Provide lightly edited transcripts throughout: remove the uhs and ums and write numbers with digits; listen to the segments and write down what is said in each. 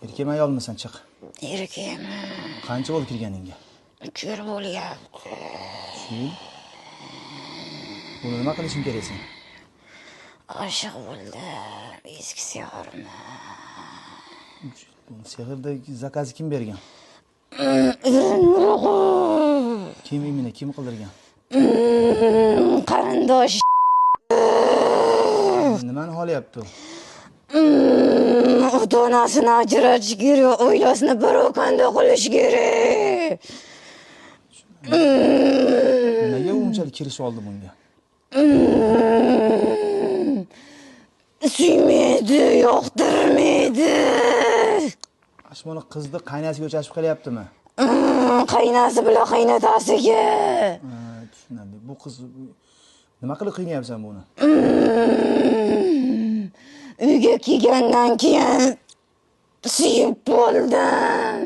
Erkak ayolmisan chiq. Erkakman. Qancha bo'ldi kirganingga? 2 yil bo'lyapti. Buni nima qilishing kerak sen? Oshiq bo'ldim. Eski sevarman. Bu sehirdagi zakazni kim bergan? Kim imini kim qildirgan? Qarindosh. Nimani xohlayapti u? Ota-onasini ajratish kerak, oilasini bir o'kanda qilish kerak. Nega unchalik kirishib oldi bunga? Suymaydi, yoqtirmaydi. Mana qizni qaynasiga o'chashib qilyaptimi? Qaynasi bilan qaynotasiga. Tushunarli. Bu qiz nima qilib qiynayapsan buni? Uyga kelgandan keyin sevib qoldim.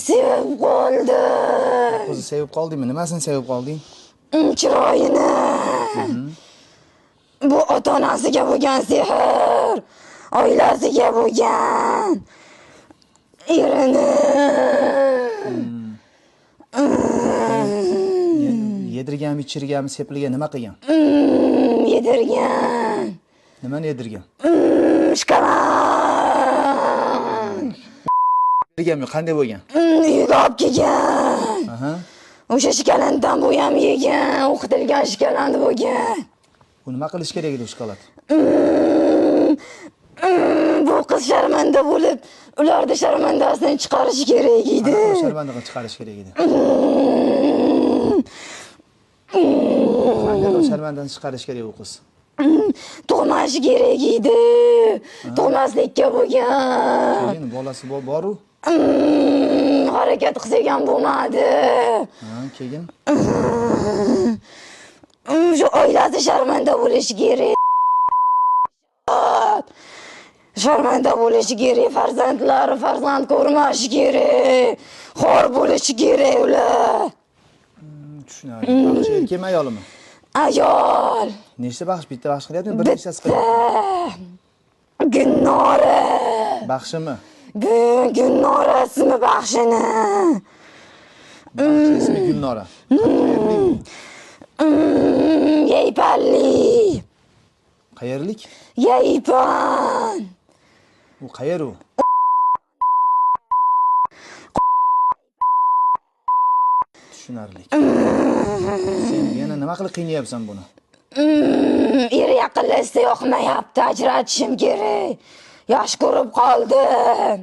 Sevib qoldim. Qizni sevib qoldingmi? Nimasini sevib qolding? Chiroyini. Bu ota-onasiga bo'lgan sehr, oilasiga bo'lgan erini. Yedirganmi, ichirganmi, sepilgan nima qilgan? Yedirgan. Nimani yedirgan? Shkalan. Yedirganmi, qanday bo'lgan? Uyga olib kelgan. O'sha shkalandan bu ham yegan, o'qitilgan shkalan bo'lgan. Bu nima qilish kerak edi shokolad? Bu qiz sharmanda bo'lib, ularni sharmandasini chiqarish kerak edi. Sharmandani chiqarish kerak edi. Qanday sharmandani chiqarish kerak u qiz? Tug'mash kerak edi. Tug'maslikka bo'lgan. Keyin bolasi bor-u? Harakat qilsak ham bo'lmadi. Keyin shu oilasi sharmanda bo'lishi kerak. Sharmanda bo'lishi kerak, farzandlari farzand ko'rmashi kerak. Xor bo'lishi kerak ular. Tushunarli. Baxshi erkakmi ayolmi? Ayol. Nechta baxsh? Bitta baxsh qilyaptimi? Bir nechtasi qilyapti? Gulnora. Baxshimi? Gulnorasimi baxshini? Baxshi ismi Gulnora. Yaypanli. Qayerlik? Yaypan. U qayer u? Tushunarli. Sen yana nima qilib qiynayapsan buni? Er yaqinlashsa yoqmayapti, ajratishim kerak. Yaxshi ko'rib qoldim.